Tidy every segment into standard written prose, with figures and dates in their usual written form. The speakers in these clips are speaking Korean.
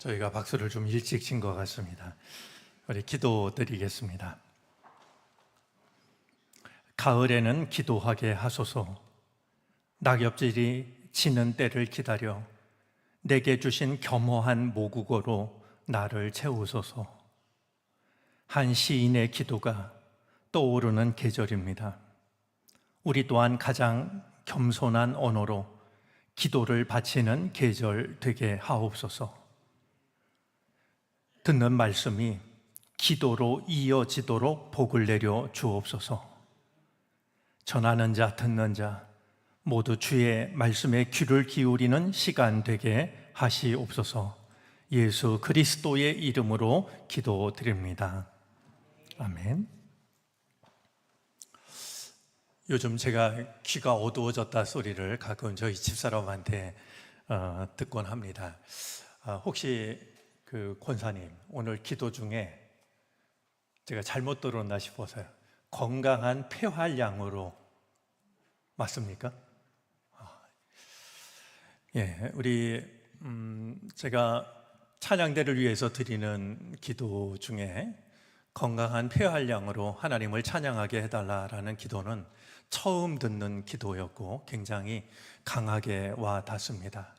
저희가 박수를 좀 일찍 친 것 같습니다. 우리 기도드리겠습니다. 가을에는 기도하게 하소서. 낙엽질이 지는 때를 기다려 내게 주신 겸허한 모국어로 나를 채우소서. 한 시인의 기도가 떠오르는 계절입니다. 우리 또한 가장 겸손한 언어로 기도를 바치는 계절 되게 하옵소서. 듣는 말씀이 기도로 이어지도록 복을 내려 주옵소서. 전하는 자, 듣는 자 모두 주의 말씀에 귀를 기울이는 시간 되게 하시옵소서. 예수 그리스도의 이름으로 기도드립니다. 아멘. 요즘 제가 귀가 어두워졌다 소리를 가끔 저희 집사람한테 듣곤 합니다. 혹시 그 권사님 오늘 기도 중에 제가 잘못 들었나 싶어서요. 건강한 폐활량으로 맞습니까? 예, 우리 제가 찬양대를 위해서 드리는 기도 중에 건강한 폐활량으로 하나님을 찬양하게 해달라라는 기도는 처음 듣는 기도였고 굉장히 강하게 와 닿습니다.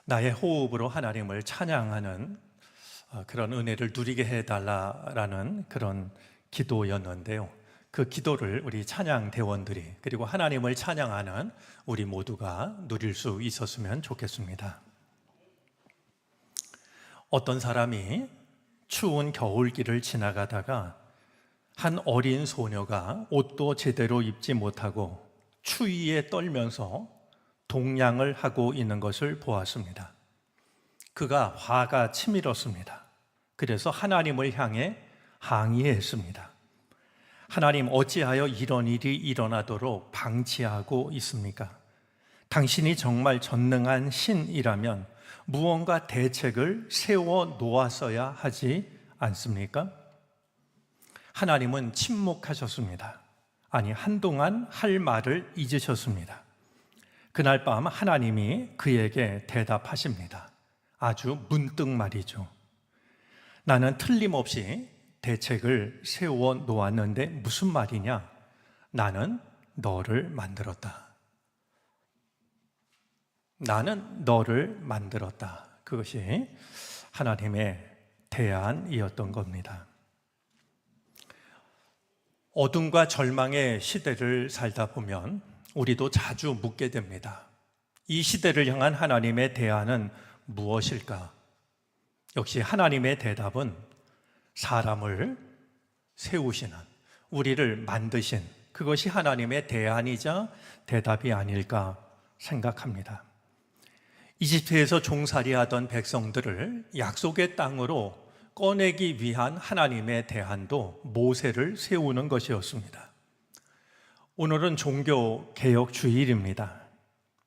나의 호흡으로 하나님을 찬양하는 그런 은혜를 누리게 해달라라는 그런 기도였는데요. 그 기도를 우리 찬양대원들이 그리고 하나님을 찬양하는 우리 모두가 누릴 수 있었으면 좋겠습니다. 어떤 사람이 추운 겨울길을 지나가다가 한 어린 소녀가 옷도 제대로 입지 못하고 추위에 떨면서 동냥을 하고 있는 것을 보았습니다. 그가 화가 치밀었습니다. 그래서 하나님을 향해 항의했습니다. 하나님, 어찌하여 이런 일이 일어나도록 방치하고 있습니까? 당신이 정말 전능한 신이라면 무언가 대책을 세워 놓았어야 하지 않습니까? 하나님은 침묵하셨습니다. 아니, 한동안 할 말을 잊으셨습니다. 그날 밤 하나님이 그에게 대답하십니다. 아주 문득 말이죠. 나는 틀림없이 대책을 세워 놓았는데 무슨 말이냐? 나는 너를 만들었다. 나는 너를 만들었다. 그것이 하나님의 대안이었던 겁니다. 어둠과 절망의 시대를 살다 보면 우리도 자주 묻게 됩니다. 이 시대를 향한 하나님의 대안은 무엇일까? 역시 하나님의 대답은 사람을 세우시는, 우리를 만드신 그것이 하나님의 대안이자 대답이 아닐까 생각합니다. 이집트에서 종살이하던 백성들을 약속의 땅으로 꺼내기 위한 하나님의 대안도 모세를 세우는 것이었습니다. 오늘은 종교개혁 주일입니다.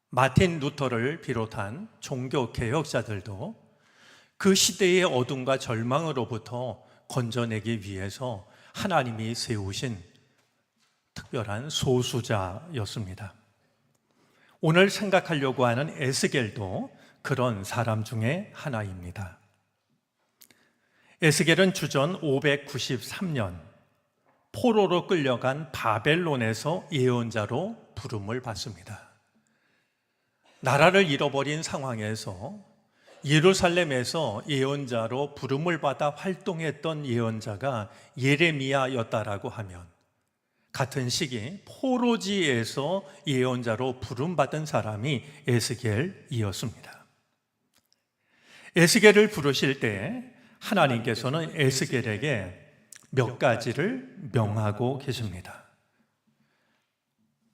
마틴 루터를 비롯한 종교개혁자들도 그 시대의 어둠과 절망으로부터 건져내기 위해서 하나님이 세우신 특별한 소수자였습니다. 오늘 생각하려고 하는 에스겔도 그런 사람 중에 하나입니다. 에스겔은 주전 593년 포로로 끌려간 바벨론에서 예언자로 부름을 받습니다. 나라를 잃어버린 상황에서 예루살렘에서 예언자로 부름을 받아 활동했던 예언자가 예레미야였다라고 하면 같은 시기 포로지에서 예언자로 부름받은 사람이 에스겔이었습니다. 에스겔을 부르실 때 하나님께서는 에스겔에게 몇 가지를 명하고 계십니다.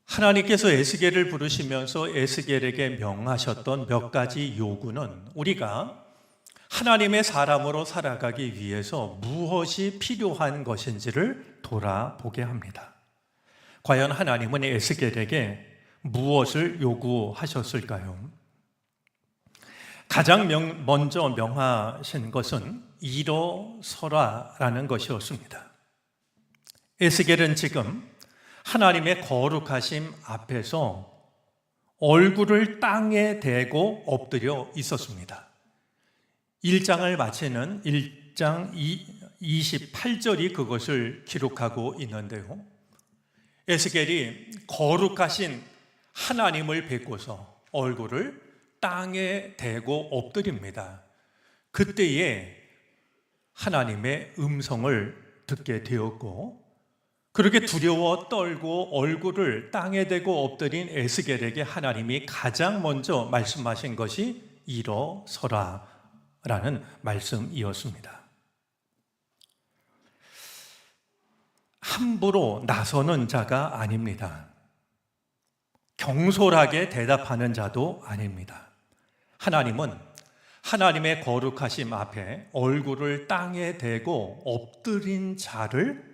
하나님께서 에스겔을 부르시면서 에스겔에게 명하셨던 몇 가지 요구는 우리가 하나님의 사람으로 살아가기 위해서 무엇이 필요한 것인지를 돌아보게 합니다. 과연 하나님은 에스겔에게 무엇을 요구하셨을까요? 가장 먼저 명하신 것은 일어서라라는 것이었습니다. 에스겔은 지금 하나님의 거룩하심 앞에서 얼굴을 땅에 대고 엎드려 있었습니다. 1장을 마치는 1장 28절이 그것을 기록하고 있는데요. 에스겔이 거룩하신 하나님을 뵙고서 얼굴을 땅에 대고 엎드립니다. 그때에 하나님의 음성을 듣게 되었고, 그렇게 두려워 떨고 얼굴을 땅에 대고 엎드린 에스겔에게 하나님이 가장 먼저 말씀하신 것이 일어서라 라는 말씀이었습니다. 함부로 나서는 자가 아닙니다. 경솔하게 대답하는 자도 아닙니다. 하나님은 하나님의 거룩하심 앞에 얼굴을 땅에 대고 엎드린 자를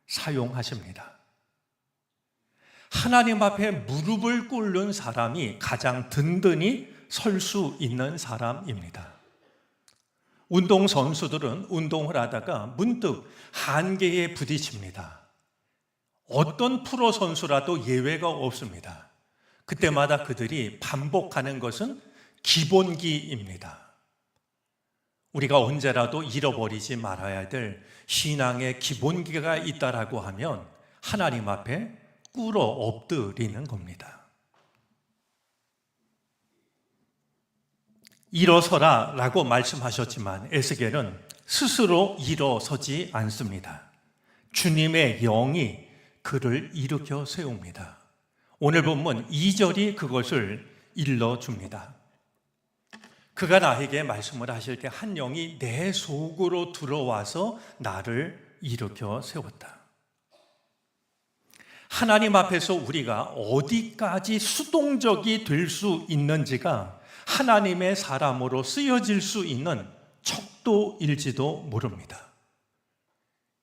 사용하십니다. 하나님 앞에 무릎을 꿇는 사람이 가장 든든히 설 수 있는 사람입니다. 운동선수들은 운동을 하다가 문득 한계에 부딪힙니다. 어떤 프로 선수라도 예외가 없습니다. 그때마다 그들이 반복하는 것은 기본기입니다. 우리가 언제라도 잃어버리지 말아야 될 신앙의 기본기가 있다라고 하면 하나님 앞에 꿇어 엎드리는 겁니다. 일어서라 라고 말씀하셨지만 에스겔은 스스로 일어서지 않습니다. 주님의 영이 그를 일으켜 세웁니다. 오늘 본문 2절이 그것을 일러줍니다. 그가 나에게 말씀을 하실 때 한 영이 내 속으로 들어와서 나를 일으켜 세웠다. 하나님 앞에서 우리가 어디까지 수동적이 될 수 있는지가 하나님의 사람으로 쓰여질 수 있는 척도일지도 모릅니다.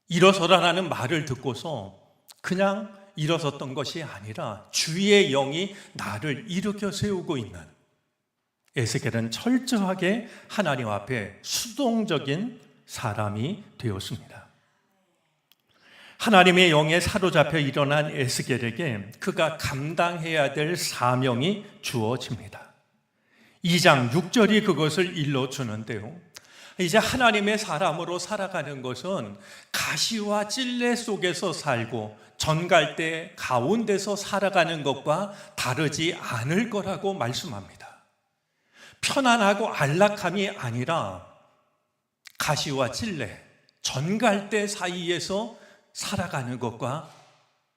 일어서라라는 말을 듣고서 그냥 일어섰던 것이 아니라 주의 영이 나를 일으켜 세우고 있는, 에스겔은 철저하게 하나님 앞에 수동적인 사람이 되었습니다. 하나님의 영에 사로잡혀 일어난 에스겔에게 그가 감당해야 될 사명이 주어집니다. 2장 6절이 그것을 일러주는데요. 이제 하나님의 사람으로 살아가는 것은 가시와 찔레 속에서 살고 전갈대 가운데서 살아가는 것과 다르지 않을 거라고 말씀합니다. 편안하고 안락함이 아니라 가시와 찔레, 전갈대 사이에서 살아가는 것과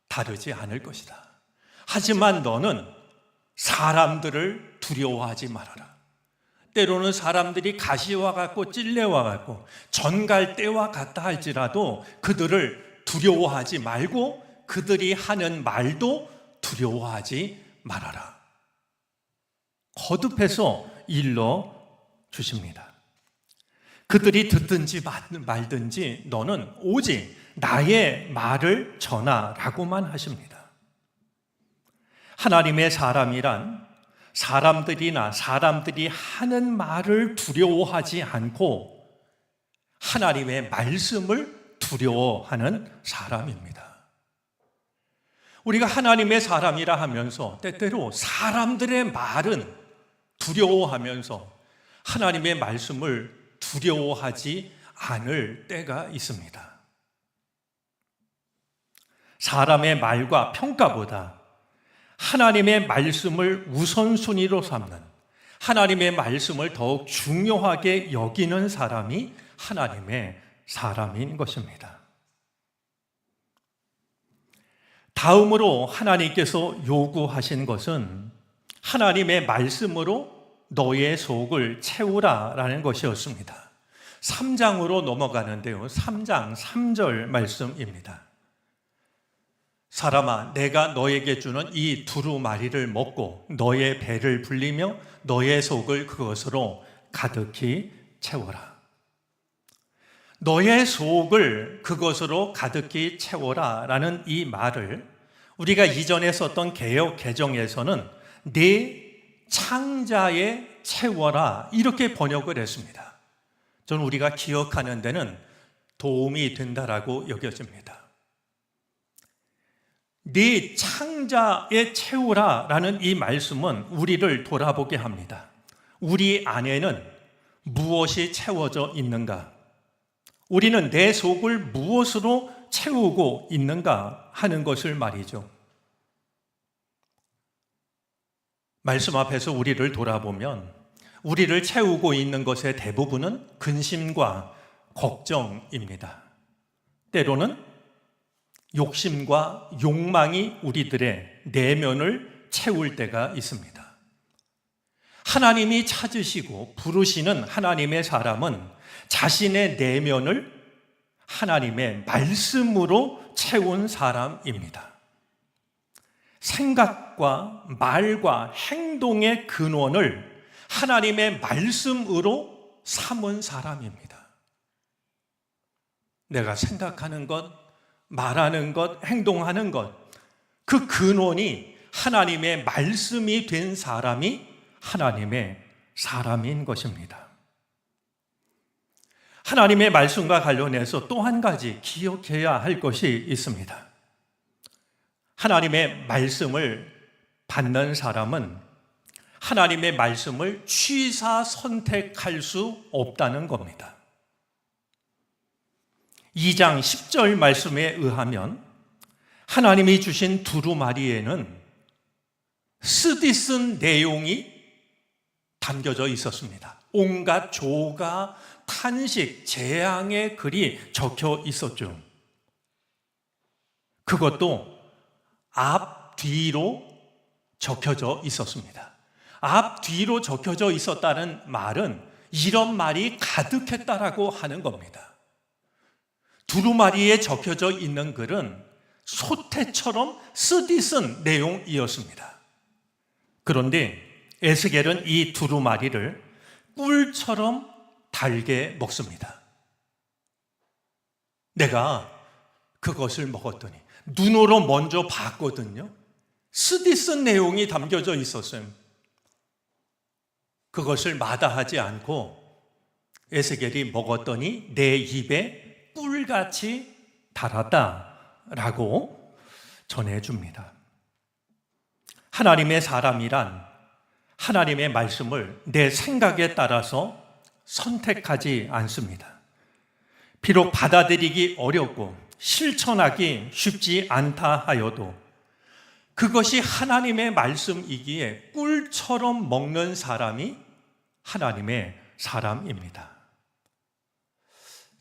다르지 않을 것이다. 하지만 너는 사람들을 두려워하지 말아라. 때로는 사람들이 가시와 같고 찔레와 같고 전갈대와 같다 할지라도 그들을 두려워하지 말고 그들이 하는 말도 두려워하지 말아라. 거듭해서 일러 주십니다. 그들이 듣든지 말든지 너는 오직 나의 말을 전하라고만 하십니다. 하나님의 사람이란 사람들이 하는 말을 두려워하지 않고 하나님의 말씀을 두려워하는 사람입니다. 우리가 하나님의 사람이라 하면서 때때로 사람들의 말은 두려워하면서 하나님의 말씀을 두려워하지 않을 때가 있습니다. 사람의 말과 평가보다 하나님의 말씀을 우선순위로 삼는, 하나님의 말씀을 더욱 중요하게 여기는 사람이 하나님의 사람인 것입니다. 다음으로 하나님께서 요구하신 것은 하나님의 말씀으로 너의 속을 채우라라는 것이었습니다. 3장으로 넘어가는데요. 3장 3절 말씀입니다. 사람아, 내가 너에게 주는 이 두루마리를 먹고 너의 배를 불리며 너의 속을 그것으로 가득히 채워라. 너의 속을 그것으로 가득히 채워라 라는 이 말을 우리가 이전에 썼던 개역 개정에서는 네 창자에 채워라 이렇게 번역을 했습니다. 저는 우리가 기억하는 데는 도움이 된다라고 여겨집니다. 네 창자에 채우라 라는 이 말씀은 우리를 돌아보게 합니다. 우리 안에는 무엇이 채워져 있는가? 우리는 내 속을 무엇으로 채우고 있는가 하는 것을 말이죠. 말씀 앞에서 우리를 돌아보면 우리를 채우고 있는 것의 대부분은 근심과 걱정입니다. 때로는 욕심과 욕망이 우리들의 내면을 채울 때가 있습니다. 하나님이 찾으시고 부르시는 하나님의 사람은 자신의 내면을 하나님의 말씀으로 채운 사람입니다. 생각과 말과 행동의 근원을 하나님의 말씀으로 삼은 사람입니다. 내가 생각하는 것, 말하는 것, 행동하는 것, 그 근원이 하나님의 말씀이 된 사람이 하나님의 사람인 것입니다. 하나님의 말씀과 관련해서 또 한 가지 기억해야 할 것이 있습니다. 하나님의 말씀을 받는 사람은 하나님의 말씀을 취사 선택할 수 없다는 겁니다. 2장 10절 말씀에 의하면 하나님이 주신 두루마리에는 쓰디쓴 내용이 담겨져 있었습니다. 온갖 조가, 탄식, 재앙의 글이 적혀 있었죠. 그것도 앞뒤로 적혀져 있었습니다. 앞뒤로 적혀져 있었다는 말은 이런 말이 가득했다라고 하는 겁니다. 두루마리에 적혀져 있는 글은 소태처럼 쓰디쓴 내용이었습니다. 그런데 에스겔은 이 두루마리를 꿀처럼 달게 먹습니다. 내가 그것을 먹었더니 눈으로 먼저 봤거든요. 쓰디쓴 내용이 담겨져 있었어요. 그것을 마다하지 않고 에스겔이 먹었더니 내 입에 꿀같이 달았다라고 전해줍니다. 하나님의 사람이란 하나님의 말씀을 내 생각에 따라서 선택하지 않습니다. 비록 받아들이기 어렵고 실천하기 쉽지 않다 하여도 그것이 하나님의 말씀이기에 꿀처럼 먹는 사람이 하나님의 사람입니다.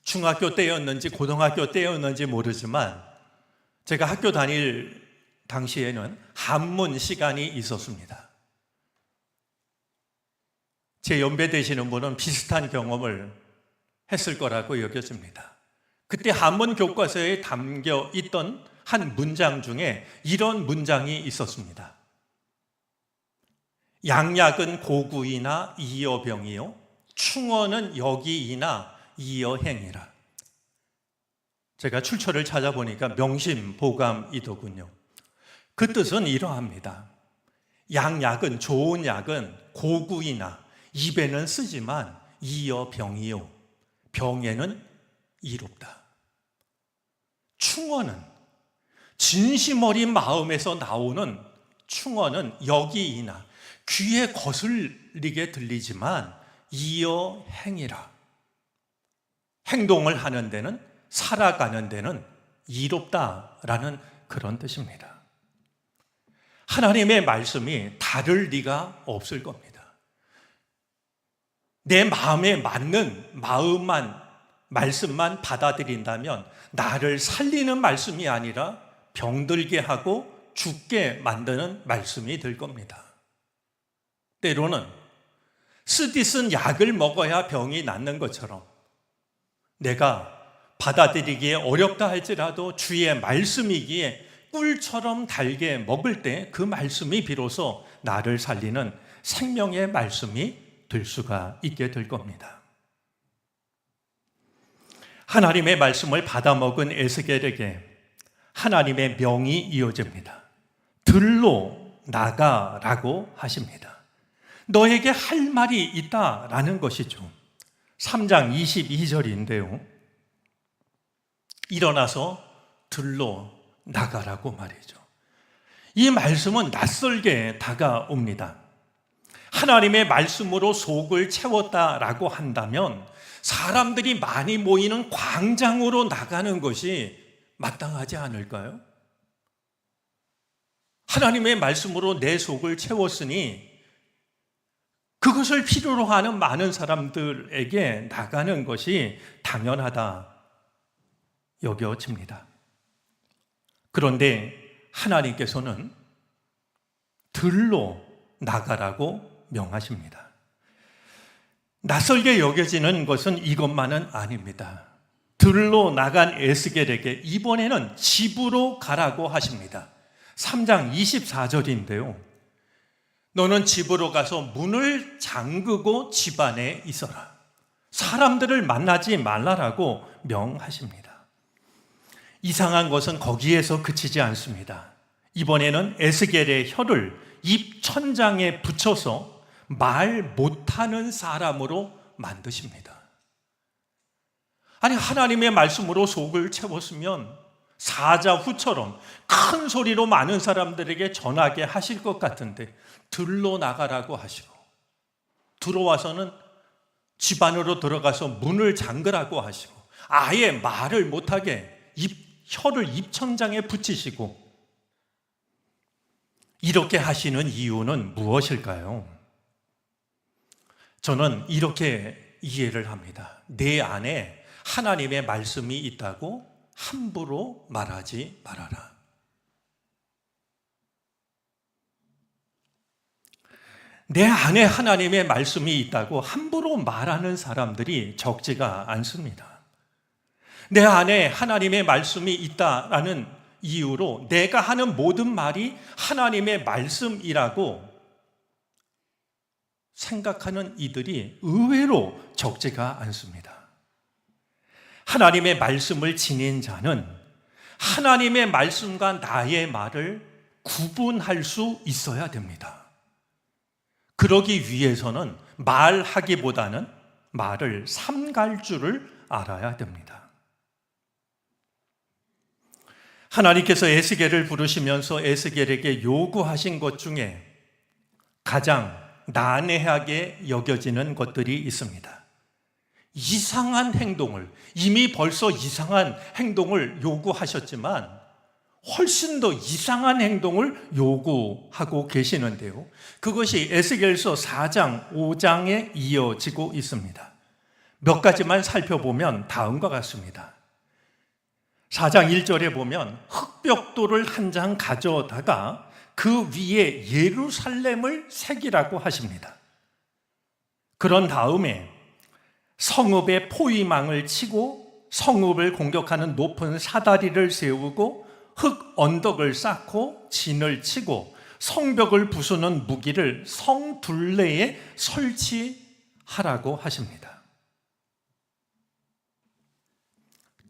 중학교 때였는지 고등학교 때였는지 모르지만 제가 학교 다닐 당시에는 한문 시간이 있었습니다. 제 연배 되시는 분은 비슷한 경험을 했을 거라고 여겨집니다. 그때 한문 교과서에 담겨 있던 한 문장 중에 이런 문장이 있었습니다. 양약은 고구이나 이여병이요 충언은 여기이나 이여행이라. 제가 출처를 찾아보니까 명심보감이더군요. 그 뜻은 이러합니다. 양약은, 좋은 약은 고구이나 입에는 쓰지만 이여병이요 병에는 이롭다. 충언은, 진심 어린 마음에서 나오는 충언은 여기이나 귀에 거슬리게 들리지만 이여행이라. 행동을 하는 데는, 살아가는 데는 이롭다라는 그런 뜻입니다. 하나님의 말씀이 다를 리가 없을 겁니다. 내 마음에 맞는 말씀만 받아들인다면 나를 살리는 말씀이 아니라 병들게 하고 죽게 만드는 말씀이 될 겁니다. 때로는 쓰디쓴 약을 먹어야 병이 낫는 것처럼 내가 받아들이기에 어렵다 할지라도 주의 말씀이기에 꿀처럼 달게 먹을 때 그 말씀이 비로소 나를 살리는 생명의 말씀이 될 수가 있게 될 겁니다. 하나님의 말씀을 받아먹은 에스겔에게 하나님의 명이 이어집니다. 들로 나가라고 하십니다. 너에게 할 말이 있다라는 것이죠. 3장 22절인데요. 일어나서 들로 나가라고 말이죠. 이 말씀은 낯설게 다가옵니다. 하나님의 말씀으로 속을 채웠다라고 한다면 사람들이 많이 모이는 광장으로 나가는 것이 마땅하지 않을까요? 하나님의 말씀으로 내 속을 채웠으니 그것을 필요로 하는 많은 사람들에게 나가는 것이 당연하다 여겨집니다. 그런데 하나님께서는 들로 나가라고 명하십니다. 낯설게 여겨지는 것은 이것만은 아닙니다. 들로 나간 에스겔에게 이번에는 집으로 가라고 하십니다. 3장 24절인데요. 너는 집으로 가서 문을 잠그고 집 안에 있어라. 사람들을 만나지 말라라고 명하십니다. 이상한 것은 거기에서 그치지 않습니다. 이번에는 에스겔의 혀를 입 천장에 붙여서 말 못하는 사람으로 만드십니다. 아니, 하나님의 말씀으로 속을 채웠으면 사자후처럼 큰 소리로 많은 사람들에게 전하게 하실 것 같은데 들로 나가라고 하시고 들어와서는 집 안으로 들어가서 문을 잠그라고 하시고 아예 말을 못하게 혀를 입천장에 붙이시고 이렇게 하시는 이유는 무엇일까요? 저는 이렇게 이해를 합니다. 내 안에 하나님의 말씀이 있다고 함부로 말하지 말아라. 내 안에 하나님의 말씀이 있다고 함부로 말하는 사람들이 적지가 않습니다. 내 안에 하나님의 말씀이 있다라는 이유로 내가 하는 모든 말이 하나님의 말씀이라고 생각하는 이들이 의외로 적지가 않습니다. 하나님의 말씀을 지닌 자는 하나님의 말씀과 나의 말을 구분할 수 있어야 됩니다. 그러기 위해서는 말하기보다는 말을 삼갈 줄을 알아야 됩니다. 하나님께서 에스겔을 부르시면서 에스겔에게 요구하신 것 중에 가장 난해하게 여겨지는 것들이 있습니다. 이상한 행동을, 이미 벌써 이상한 행동을 요구하셨지만 훨씬 더 이상한 행동을 요구하고 계시는데요. 그것이 에스겔서 4장, 5장에 이어지고 있습니다. 몇 가지만 살펴보면 다음과 같습니다. 4장 1절에 보면 흙벽돌을 한 장 가져다가 그 위에 예루살렘을 새기라고 하십니다. 그런 다음에 성읍에 포위망을 치고 성읍을 공격하는 높은 사다리를 세우고 흙 언덕을 쌓고 진을 치고 성벽을 부수는 무기를 성 둘레에 설치하라고 하십니다.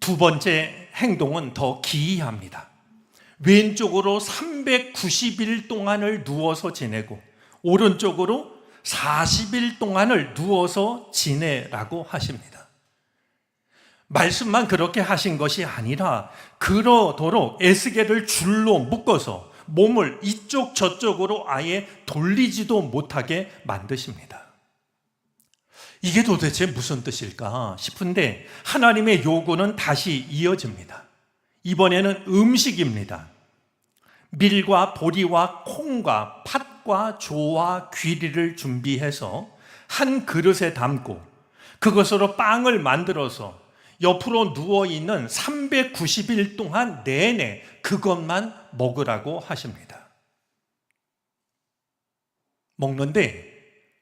두 번째 행동은 더 기이합니다. 왼쪽으로 390일 동안을 누워서 지내고 오른쪽으로 40일 동안을 누워서 지내라고 하십니다. 말씀만 그렇게 하신 것이 아니라 그러도록 에스겔을 줄로 묶어서 몸을 이쪽 저쪽으로 아예 돌리지도 못하게 만드십니다. 이게 도대체 무슨 뜻일까 싶은데 하나님의 요구는 다시 이어집니다. 이번에는 음식입니다. 밀과 보리와 콩과 팥과 조와 귀리를 준비해서 한 그릇에 담고 그것으로 빵을 만들어서 옆으로 누워있는 390일 동안 내내 그것만 먹으라고 하십니다. 먹는데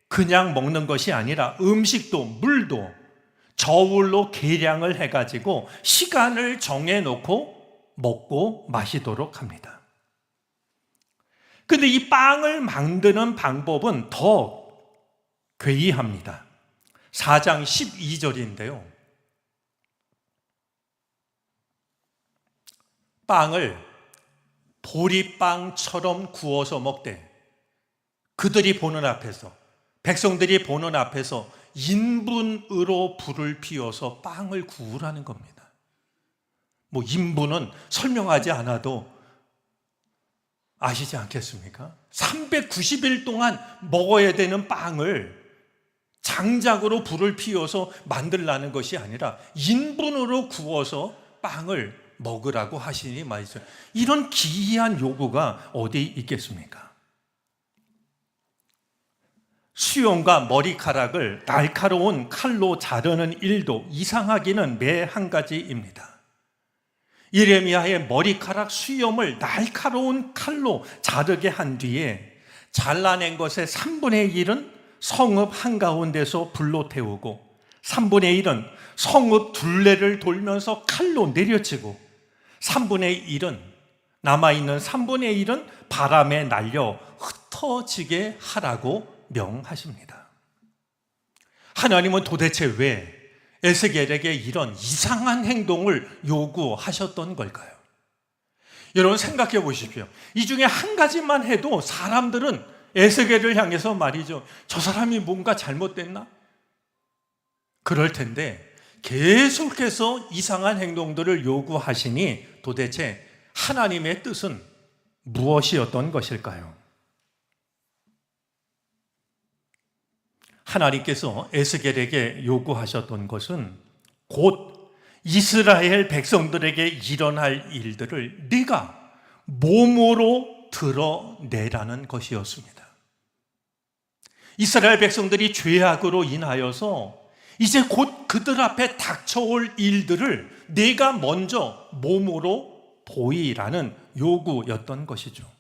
그냥 먹는 것이 아니라 음식도 물도 저울로 계량을 해가지고 시간을 정해놓고 먹고 마시도록 합니다. 근데 이 빵을 만드는 방법은 더 괴이합니다. 4장 12절인데요. 빵을 보리빵처럼 구워서 먹되 그들이 보는 앞에서, 백성들이 보는 앞에서 인분으로 불을 피워서 빵을 구우라는 겁니다. 인분은 설명하지 않아도 아시지 않겠습니까? 390일 동안 먹어야 되는 빵을 장작으로 불을 피워서 만들라는 것이 아니라 인분으로 구워서 빵을 먹으라고 하시니 말이죠. 이런 기이한 요구가 어디 있겠습니까? 수염과 머리카락을 날카로운 칼로 자르는 일도 이상하기는 매 한 가지입니다. 예레미야의 머리카락 수염을 날카로운 칼로 자르게 한 뒤에 잘라낸 것의 3분의 1은 성읍 한가운데서 불로 태우고 3분의 1은 성읍 둘레를 돌면서 칼로 내려치고 3분의 1은 남아있는 3분의 1은 바람에 날려 흩어지게 하라고 명하십니다. 하나님은 도대체 왜 에스겔에게 이런 이상한 행동을 요구하셨던 걸까요? 여러분 생각해 보십시오. 이 중에 한 가지만 해도 사람들은 에스겔을 향해서 말이죠, 저 사람이 뭔가 잘못됐나? 그럴 텐데 계속해서 이상한 행동들을 요구하시니 도대체 하나님의 뜻은 무엇이었던 것일까요? 하나님께서 에스겔에게 요구하셨던 것은 곧 이스라엘 백성들에게 일어날 일들을 네가 몸으로 드러내라는 것이었습니다. 이스라엘 백성들이 죄악으로 인하여서 이제 곧 그들 앞에 닥쳐올 일들을 네가 먼저 몸으로 보이라는 요구였던 것이죠.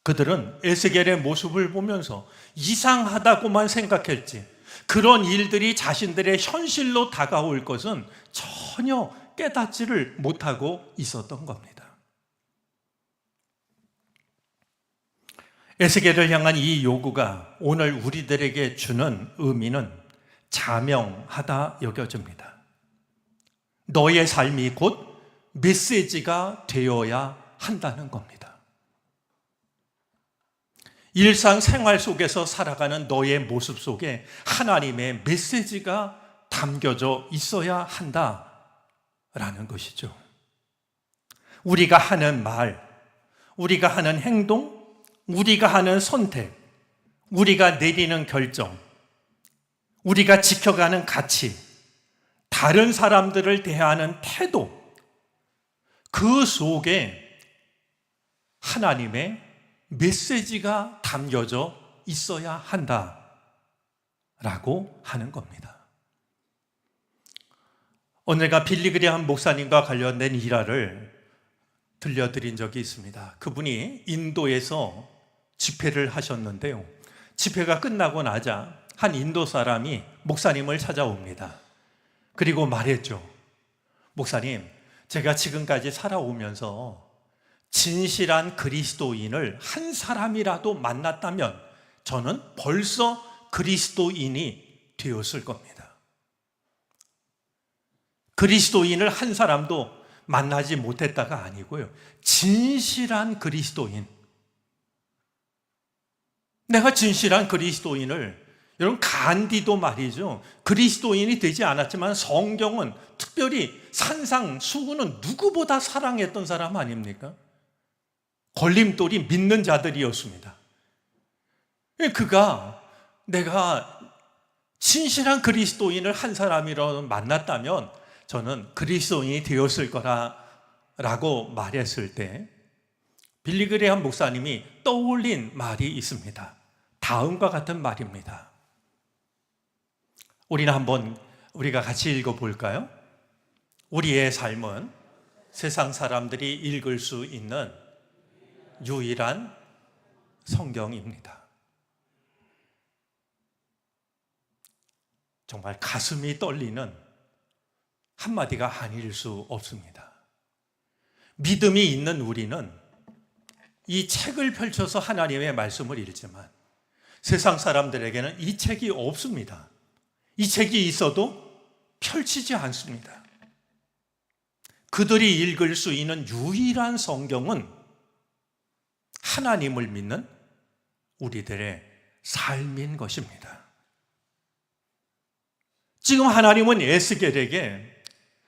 그들은 에스겔의 모습을 보면서 이상하다고만 생각했지 그런 일들이 자신들의 현실로 다가올 것은 전혀 깨닫지를 못하고 있었던 겁니다. 에스겔을 향한 이 요구가 오늘 우리들에게 주는 의미는 자명하다 여겨집니다. 너의 삶이 곧 메시지가 되어야 한다는 겁니다. 일상생활 속에서 살아가는 너의 모습 속에 하나님의 메시지가 담겨져 있어야 한다라는 것이죠. 우리가 하는 말, 우리가 하는 행동, 우리가 하는 선택, 우리가 내리는 결정, 우리가 지켜가는 가치, 다른 사람들을 대하는 태도, 그 속에 하나님의 메시지가 담겨져 있어야 한다라고 하는 겁니다. 오늘가 빌리그레함 목사님과 관련된 일화를 들려드린 적이 있습니다. 그분이 인도에서 집회를 하셨는데요. 집회가 끝나고 나자 한 인도 사람이 목사님을 찾아옵니다. 그리고 말했죠. 목사님, 제가 지금까지 살아오면서 진실한 그리스도인을 한 사람이라도 만났다면 저는 벌써 그리스도인이 되었을 겁니다. 그리스도인을 한 사람도 만나지 못했다가 아니고요. 진실한 그리스도인. 내가 진실한 그리스도인을, 여러분 간디도 말이죠. 그리스도인이 되지 않았지만 성경은 특별히 산상수훈은 누구보다 사랑했던 사람 아닙니까? 걸림돌이 믿는 자들이었습니다. 그가 내가 진실한 그리스도인을 한 사람이라도 만났다면 저는 그리스도인이 되었을 거라고 말했을 때 빌리그레함 목사님이 떠올린 말이 있습니다. 다음과 같은 말입니다. 우리가 같이 읽어볼까요? 우리의 삶은 세상 사람들이 읽을 수 있는 유일한 성경입니다. 정말 가슴이 떨리는 한마디가 아닐 수 없습니다. 믿음이 있는 우리는 이 책을 펼쳐서 하나님의 말씀을 읽지만 세상 사람들에게는 이 책이 없습니다. 이 책이 있어도 펼치지 않습니다. 그들이 읽을 수 있는 유일한 성경은 하나님을 믿는 우리들의 삶인 것입니다. 지금 하나님은 에스겔에게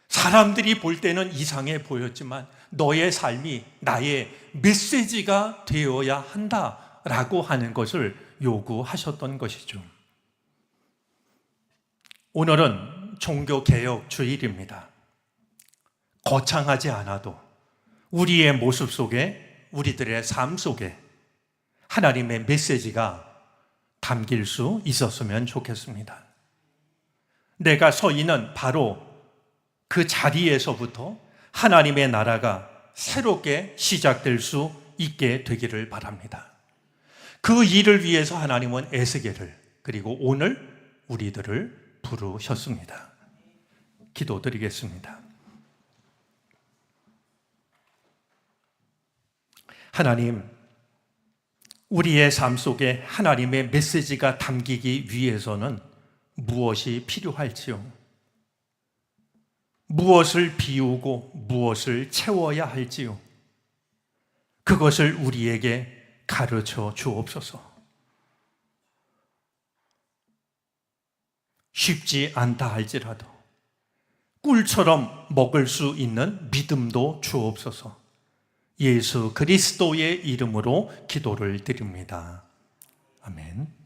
사람들이 볼 때는 이상해 보였지만 너의 삶이 나의 메시지가 되어야 한다라고 하는 것을 요구하셨던 것이죠. 오늘은 종교개혁 주일입니다. 거창하지 않아도 우리의 모습 속에, 우리들의 삶 속에 하나님의 메시지가 담길 수 있었으면 좋겠습니다. 내가 서 있는 바로 그 자리에서부터 하나님의 나라가 새롭게 시작될 수 있게 되기를 바랍니다. 그 일을 위해서 하나님은 에스겔을, 그리고 오늘 우리들을 부르셨습니다. 기도드리겠습니다. 하나님, 우리의 삶 속에 하나님의 메시지가 담기기 위해서는 무엇이 필요할지요? 무엇을 비우고 무엇을 채워야 할지요? 그것을 우리에게 가르쳐 주옵소서. 쉽지 않다 할지라도 꿀처럼 먹을 수 있는 믿음도 주옵소서. 예수 그리스도의 이름으로 기도를 드립니다. 아멘.